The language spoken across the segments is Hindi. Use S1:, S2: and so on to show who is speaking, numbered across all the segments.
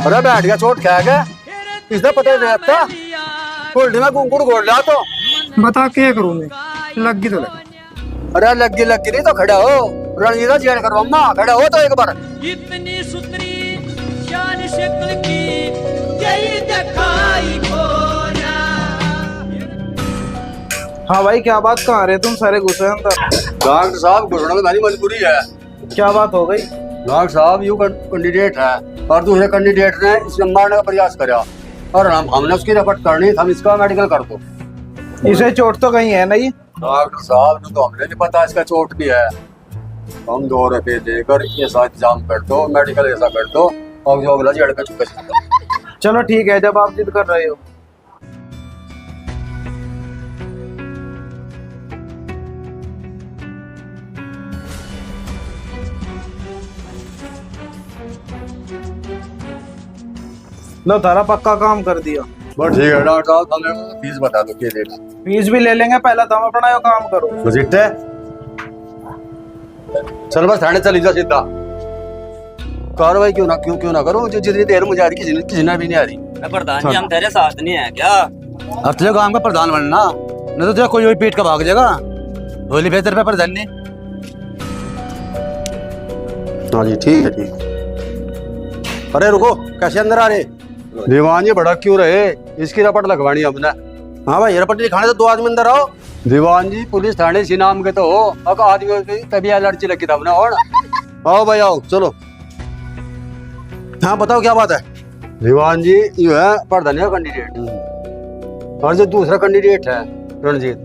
S1: अरे बैठ गया चोट क्या है इसने पता नहीं रहता कोल्डी में गुंगुड़ गोड़ लिया तो
S2: बता क्या करूं मैं, लग गई तो लग।
S1: अरे लगी नहीं तो खड़ा हो रणजीत जेल करवा अम्मा खड़ा हो तो एक बार
S3: इतनी सुतरी शान शक्ल की यही दिखाई को ना।
S2: हाँ भाई क्या बात, कहाँ रहे तुम सारे घुसे अंदर?
S1: डॉक्टर साहब घुसने में मेरी मजबूरी है।
S2: क्या बात हो गई?
S1: डॉक्टर साहब यू कैंडिडेट है और दूसरे कैंडिडेट ने इसे मारने का प्रयास करा और हमने उसकी रिपोर्ट करनी, हम इसका मेडिकल कर दो।
S2: इसे चोट तो कहीं है नहीं?
S1: डॉक्टर साहब तो हमने नहीं पता इसका चोट भी है। हम 2 रुपए देकर ऐसा इंतजाम कर दो, मेडिकल ऐसा कर दो और जो अगला जेड़ पे चुके।
S2: चलो ठीक है, जब आप जिद कर रहे हो। लो तारा पक्का काम कर दिया।
S1: बस ठीक है डॉक्टर साहब, हमें फीस बता दो क्या देना।
S2: फीस भी ले लेंगे, पहला तुम अपना यो काम करो।
S1: बजट है चल बस थाने चली जा सीधा। कार्रवाई क्यों ना करो, जो जितनी देर मुझे आ रही किसी भी नहीं आ रही।
S4: प्रधान जी हम तेरे साथ नहीं है क्या?
S1: अब तुझे काम का प्रधान बनना, नहीं तो तुझे कोई भी पीट का भाग जाएगा। होली बेहतर पे प्रधान ने। हाँ जी ठीक है ठीक। अरे रुको, कैसे अंदर आ रहे? दीवान जी बड़ा क्यों रहे, इसकी रपट लगवानी हमने। हाँ भाई रपट दिखाने तो 2 आदमी अंदर आओ। दीवान जी पुलिस थाने सी नाम के तो हो, अब आदमी की तभी एलर्जी लगी था हमने। और आओ भाई आओ चलो। हाँ बताओ क्या बात है? दीवान जी ये है प्रधान का कैंडिडेट और जो दूसरा कैंडिडेट है रणजीत,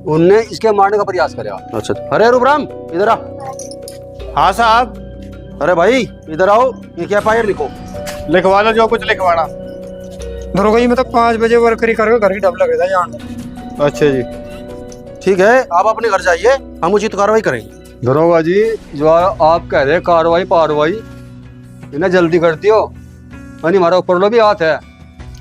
S1: उनने इसके मारने का प्रयास करा। अच्छा अरे रूपराम इधर आ।
S2: हाँ साहब।
S1: अरे भाई इधर आओ, ये क्या फायर लिखो।
S2: लिखवा लो जो कुछ लिखवाना। दरोगा जी मैं तो 5 बजे वर्करी करके घर ही डब लगे था जान।
S1: अच्छा जी ठीक है, आप अपने घर जाइए, हम उचित कार्रवाई करेंगे। दरोगा जी जो आप कह रहे कार्रवाई इन्हें जल्दी करती हो, हमारा ऊपर लो भी हाथ है।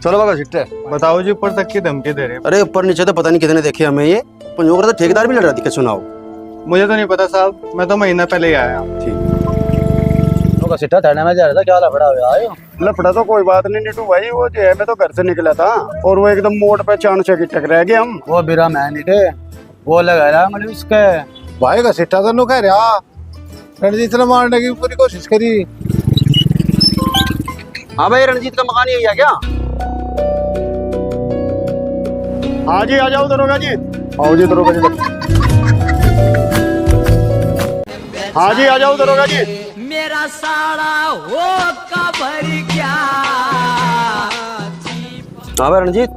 S1: चलो बाबा सिट्टे
S2: बताओ जी, ऊपर तक की धमकी दे रहे?
S1: अरे ऊपर नीचे तो पता नहीं कितने देखे हमें, ये पंजों तो ठेकेदार भी लड़ रहा थी। सुनाओ।
S2: मुझे तो नहीं पता साहब, मैं तो महीना पहले ही आया।
S1: ठीक सिट्टा थाने में जा रहा था, क्या लफड़ा हुआ आयो?
S2: लफड़ा तो कोई बात नहीं नीटू भाई, वो जो है मैं तो घर से निकला था और वो एकदम मोड़ पे चांद से टकरा गए हम।
S1: वो बिरा मैं नीटे वो लगा रहा मतलब इसके
S2: भाई का सिट्टा तो कह रहा रणजीत ने मारने की पूरी कोशिश करी।
S1: हाँ भाई रणजीत का मकान यही है क्या?
S2: हाँ जी आ जाओ दरोगा जी। आओ जी दरोगा जी। हाँ जी आ जाओ दरोगा जी।
S3: मेरा साड़ा हो कबर गया।
S1: हाँ भाई रणजीत,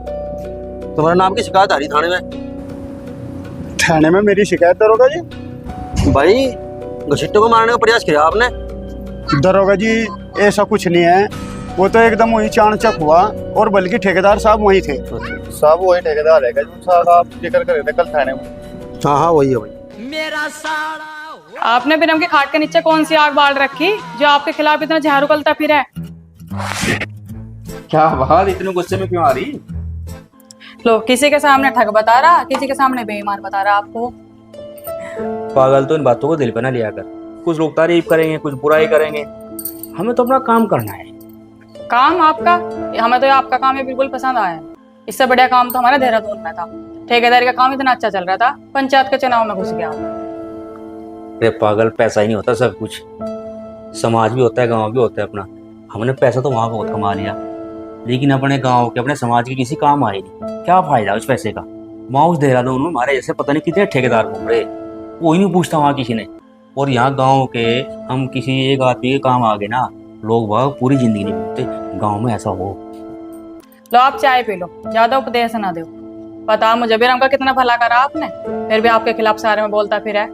S1: तुम्हारा नाम की शिकायत आ रही थाने में।
S2: थाने में मेरी शिकायत दरोगा जी?
S1: भाई घसीटों को मारने का प्रयास किया आपने।
S2: दरोगा जी ऐसा कुछ नहीं है, वो तो एकदम वही चाणचक हुआ और बल्कि ठेकेदार साहब वही थे। साहब वही ठेकेदार है जो साहब आप जिक्र कर रहे थे कल थाने में।
S1: हाँ वही है भाई।
S3: मेरा साड़ा
S5: आपने बिरम के खाट के नीचे कौन सी आग बाल रखी जो आपके खिलाफ इतना झाड़ू उगलता फिर है?
S4: क्या बात, इतने गुस्से में क्यों आ रही?
S5: लो किसी के सामने ठग बता रहा, किसी के सामने बेईमान बता रहा आपको।
S4: पागल तो इन बातों को दिल पे ना लिया कर। कुछ लोग तारीफ करेंगे, कुछ बुराई करेंगे, हमें तो अपना काम करना है।
S5: काम आपका? हमें तो आपका काम ये बिल्कुल पसंद आया है। इससे बढ़िया काम तो हमारा देहरादून में था। ठेकेदारी का काम इतना अच्छा चल रहा था, पंचायत के चुनाव में घुस गया।
S4: अरे पागल, पैसा ही नहीं होता सब कुछ, समाज भी होता है, गांव भी होता है अपना। हमने पैसा तो वहां बहुत कमा लिया, लेकिन अपने गांव के अपने समाज के किसी काम आए नहीं। क्या फायदा उस पैसे का? वहां उस देहरादून में हमारे जैसे पता नहीं कितने ठेकेदार घूम रहे, कोई नहीं पूछता वहां किसी ने। और यहाँ गाँव के हम किसी एक आदमी के काम आ गए ना, लोग वह पूरी जिंदगी नहीं पूछते। गाँव में ऐसा हो।
S5: लो आप चाय पी लो, ज्यादा उपदेश ना दो। पता मुझे भी का कितना भला करा आपने, फिर भी आपके खिलाफ सारे में बोलता फिर है।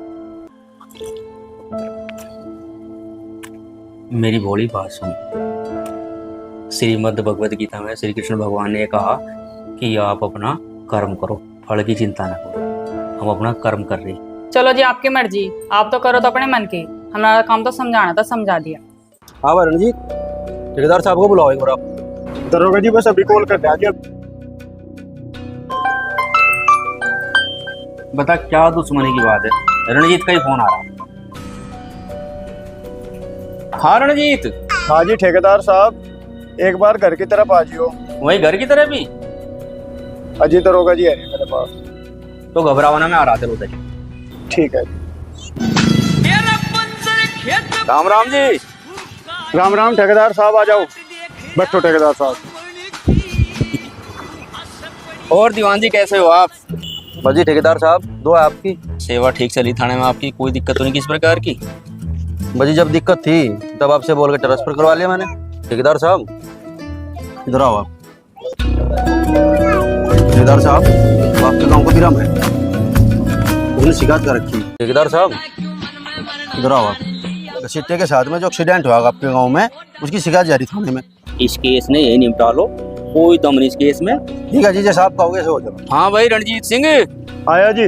S4: मेरी भोली बात सुन। श्रीमद् भगवद गीता में श्री कृष्ण भगवान ने कहा कि आप अपना कर्म करो, फल की चिंता न करो। हम अपना कर्म कर रहे।
S5: चलो जी आपकी मर्जी, आप तो करो तो अपने मन की, हमारा काम तो समझाना था, समझा दिया।
S1: हाँ भाई रणजीत, ठेकेदार साहब को बुलाओ एक बार आप।
S2: दरोगा जी बस अभी कॉल कर दिया।
S4: बता क्या दुश्मनी की बात है? रणजीत का ही फोन आ रहा है। हाँ रणजीत।
S2: हाँ जी ठेकेदार साहब, एक बार घर की तरफ आ जियो।
S4: वही घर की तरह भी?
S2: अजी दरोगा जी है मेरे पास।
S4: तो घबरावाना में आ रहा था उधर।
S2: ठीक है।
S3: मेरा बंजर खेत
S4: राम राम जी।
S2: राम राम ठेकेदार साहब, आ जाओ, बैठो ठेकेदार साहब।
S4: और दीवान जी कैसे हो आप?
S1: जी ठेकेदार साहब, दुआ आपकी।
S4: सेवा ठीक चली थाने में आपकी? कोई दिक्कत तो नहीं किस प्रकार की?
S1: बजी जब दिक्कत थी तब आपसे बोल के ट्रांसफर करवा लिया मैंने। ठेकेदार साहब इधर आओ आप। ठेकेदार साहब, वो आपके गांव को विराम है, उसने शिकायत कर रखी। ठेकेदार साहब इधर आओ आप। सिट्टे के साथ में जो एक्सीडेंट हुआ आपके गांव में, उसकी शिकायत जारी थाने में।
S4: इस केस ने यही निपटा लो, कोई दम नहीं इस केस में।
S1: ठीक है जी, जैसा आप कहोगे ऐसे हो जाओ।
S4: हाँ भाई रणजीत सिंह,
S2: आया जी।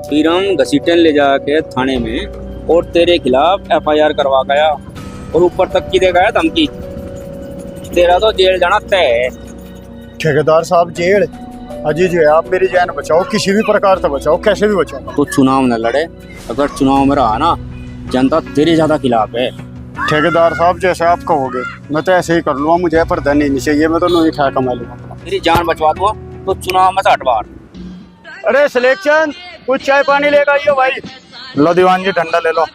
S4: फिर हम घसीटन ले जाके थाने में और तेरे खिलाफ FIR करवा गया और ऊपर तक की दे गया धमकी। तेरा तो जेल जाना तय है।
S2: ठेकेदार साहब जेल? अजी जो है, आप मेरी जान बचाओ, किसी भी प्रकार से बचाओ, कैसे भी बचाओ।
S4: तो चुनाव न लड़े, अगर चुनाव में रहा ना, जनता तेरे ज्यादा खिलाफ है।
S2: ठेकेदार साहब जैसे आप कहोगे मैं तो ऐसे ही कर लूँगा, मुझे पर्दा नहीं चाहिए, मैं तो नहीं खा कमा लूँगा।
S4: तेरी जान बचवा दूंगा तो चुनाव में से हटवा।
S2: अरे सिलेक्शन, कुछ चाय पानी लेकर आइयो भाई। लो दीवान जी, ठंडा ले लो।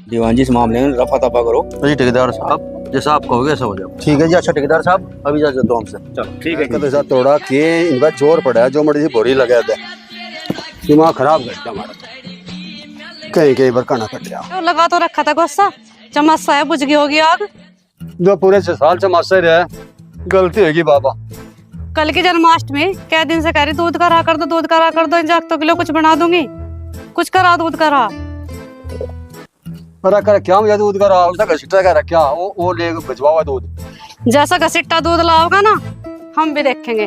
S4: दीवान जी इस मामले में रफा दफा करो।
S1: जी ठेकेदार साहब, जैसा आप कहोगे ऐसा हो जाओ। ठीक है जी। अच्छा ठेकेदार साहब, अभी जा देता हूँ हमसे।
S4: चलो ठीक है।
S1: तो ऐसा तोड़ा कि इनका जोर पड़ा है, जो मर्जी बोरी लगा दे, दिमाग खराब कर दिया हमारा। कहीं कहीं बार काना कट गया।
S6: तो लगा तो रखा था गुस्सा, चमत्सा है, बुझ गई होगी आग।
S1: जो पूरे 6 साल से मास्टर रहे, गलती होगी बाबा।
S6: कल की जन्माष्टमी कै दिन से कह रही दूध करा कर दो, दूध करा कर दो, इन जागतों के लिए कुछ बना दूंगी, कुछ करा, दूध करा।
S1: अरे कर क्या मुझे दूध करा, उसका घसीटा कर क्या, वो ले भिजवा हुआ दूध।
S6: जैसा घसीटा दूध लाओगा ना, हम भी देखेंगे।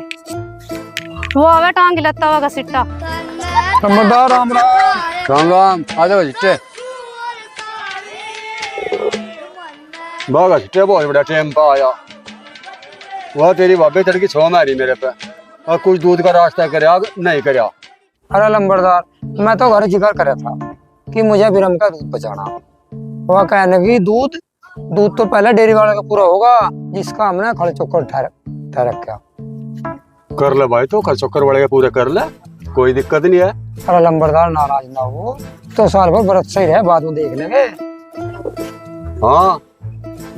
S6: वो आवे टांग लेता हुआ घसीटा।
S2: समझदार राम राम।
S1: राम राम, आ जाओ घसीटे। बहुत घसीटे, बहुत बड़ा टाइम पे आया। वह तेरी बाबे चढ़ की छो मारी मेरे पे, और कुछ दूध का रास्ता करया नहीं करया।
S7: अरे लंबरदार, मैं तो घर जिक्र करे था कि मुझे बिरम का दूध बचाना। वह कहने की दूध तो पहले डेयरी वाले का पूरा होगा, जिसका हमने खड़ चोकर ठहरक्या।
S1: कर ले भाई, तो खर्च कर वाले के पूरे कर ले, कोई दिक्कत नहीं है।
S7: अरे लंबरदार नाराज ना हो, तो साल भर बरत सही रहे, बाद में देख लेंगे।
S1: हाँ,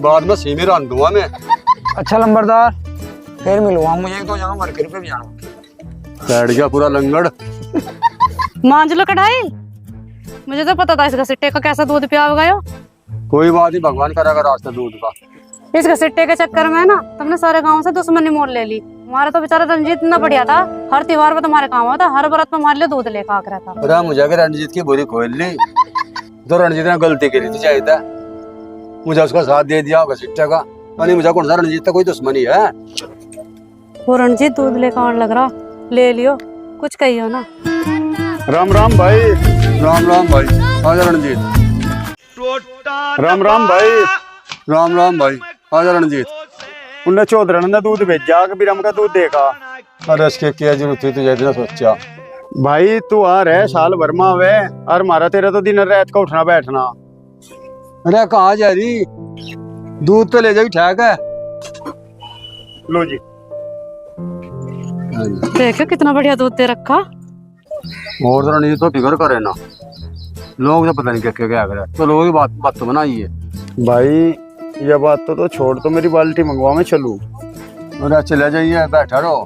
S1: बाद में सीमी रान दूंगा मैं।
S7: अच्छा लंबरदार, फिर मिलूंगा, मुझे 1-2 जगह मार्केट पे भी जाना।
S1: बैठ गया पूरा लंगड़।
S6: मांझ लो कढ़ाई, मुझे तो पता था इस घसीटे का कैसा दूध पियाओगा।
S1: कोई बात नहीं, भगवान करेगा रास्ता दूध का।
S6: इस घसीटे के चक्कर में ना तुमने सारे गांव से दुश्मनी मोल ले ली। हमारा तो बेचारा रंजीत इतना बढ़िया था, हर त्योहार पे तुम्हारे काम आता, हर व्रत में हमारे लिए दूध लेकर आकर रहता।
S1: अरे मुझे अगर रणजीत की बुरी खोल ली, तो रणजीत ने गलती करी थी, चाहिए था मुझे उसका साथ दे दिया घसीटे का। नहीं, मुझे कौन सा रणजीत का कोई दुश्मनी है।
S6: वो रणजीत दूध लेकर आने लग रहा, ले लियो, कुछ कहियो ना।
S2: राम राम भाई।
S1: राम राम भाई, आजा रणजीत।
S2: राम राम भाई।
S1: राम राम भाई, आजा रणजीत।
S2: उन्हें चौधरी ने दूध भेजा कि बिरम का दूध देखा।
S1: अरे इसके क्या जरूरत थी, तुझे इतना सोचा।
S2: भाई तू आ रहे साल भर में आवे, और मारा तेरा तो दिन रात का उठना बैठना।
S1: अरे कहाँ जा रही, दूध तो ले जाएगी, ठीक है।
S2: लो जी।
S6: देखो कितना बढ़िया दूध दे रखा।
S1: और तो रणजीत तो फिक्र करे ना, लोग तो पता नहीं क्या क्या करे, तो लोगों की बात तो बनाई है।
S2: भाई ये बात तो छोड़, तो मेरी बाल्टी मंगवा, मैं चलूं।
S1: अरे चले जाइए, बैठा रहो।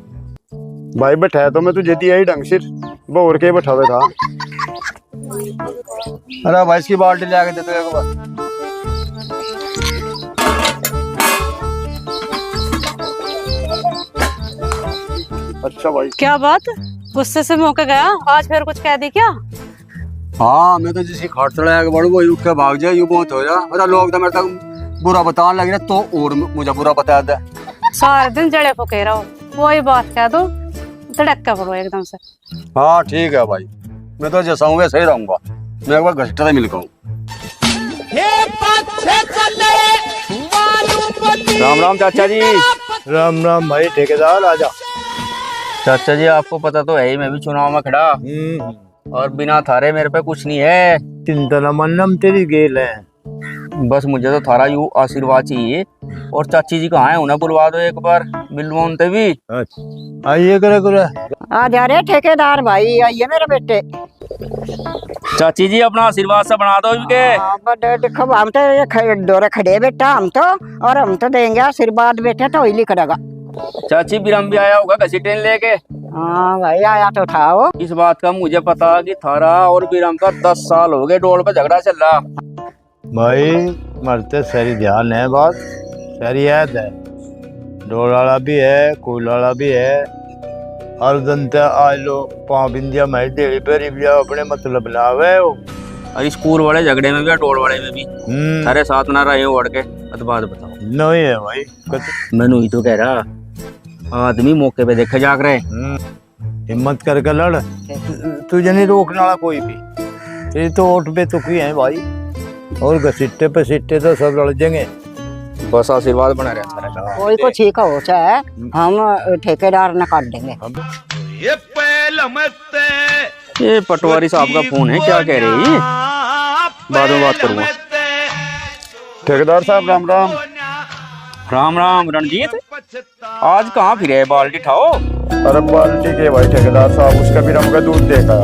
S2: भाई बैठाया तो मैं तुझे दिया ही ढंग से, बोर के बैठावे था।
S1: अरे भाई इसकी बाल्टी ले आके दे दो एक बार।
S2: अच्छा भाई।
S6: क्या बात, गुस्से से मौके गया, आज फिर कुछ कह दी क्या?
S1: हाँ, मैं तो जिसकी खाट चढ़ाया बढ़ू वही उठ के भाग जाए, यूं बहुत हो जा। अरे लोग तो मेरे तक बुरा बताने लग रहे, तो और मुझे बुरा बता दे।
S6: सारे दिन जड़े फुके रहो, वही बात कह दो, धड़क के पड़ो एकदम से।
S1: हाँ ठीक है भाई, मैं तो जैसा हूँ वैसे ही रहूंगा। मैं एक बार घसीटा से मिल के आऊं।
S2: राम राम चाचा जी। राम राम भाई। ठेकेदार आजा।
S4: चाचा जी आपको पता तो है ही, मैं भी चुनाव में खड़ा, और बिना थारे मेरे पे कुछ नहीं है।
S2: चिंता न मन, हम तेरी गेल है।
S4: बस मुझे तो थारा यू आशीर्वाद चाहिए। और चाची जी कहाँ है, उन्हें बुलवा दो एक बार, मिलवा उनसे भी।
S1: आइए करे करे
S8: आ जा रहे ठेकेदार भाई, आइए मेरे बेटे।
S4: चाची जी अपना आशीर्वाद से बना दो इनके।
S8: बड़े देखो हम तो ये डोरे खड़े बेटा हम तो, और हम तो देंगे आशीर्वाद बेटे तो ही करेगा।
S4: चाची बिरम भी आया होगा घसी ट्रेन लेके।
S8: हाँ भाई आया तो था वो।
S4: इस बात का मुझे पता कि थारा और बिरम का 10 साल हो गए डोल पे झगड़ा चल रहा।
S1: भाई मरते सारी ध्यान है, बात सारी याद है। डोल वाला भी है, कोल वाला भी है। हर जनता आज लो 5 बिंदिया मैं डेली पे रिव्यू अपने मतलब लावे हो।
S4: और स्कूल वाले झगड़े में भी और डोल वाले में भी थारे साथ ना रहे हो, के बात बताओ।
S1: नहीं है भाई,
S4: मैनू ही तो कह रहा, आदमी मौके पे देखे जाग रहे।
S1: हिम्मत करके लड़, तुझे नहीं रोकने वाला कोई भी। ये तो ओट पे तो की है भाई, और घसीटे पे सीटे तो सब लड़ जाएंगे।
S4: बस आशीर्वाद बना रहा।
S8: कोई को ठीक हो चाहे हम ठेकेदार न काट देंगे।
S4: ये पटवारी साहब का फोन है, क्या कह रहे हैं? बाद में बात करूंगा।
S2: ठेकेदार साहब राम राम।
S4: राम राम रणजीत, आज कहाँ फिरे, बाल्टी उठाओ।
S2: अरे बाल्टी के भाई ठेकेदार साहब, उसका भी रंग का दूध देखा।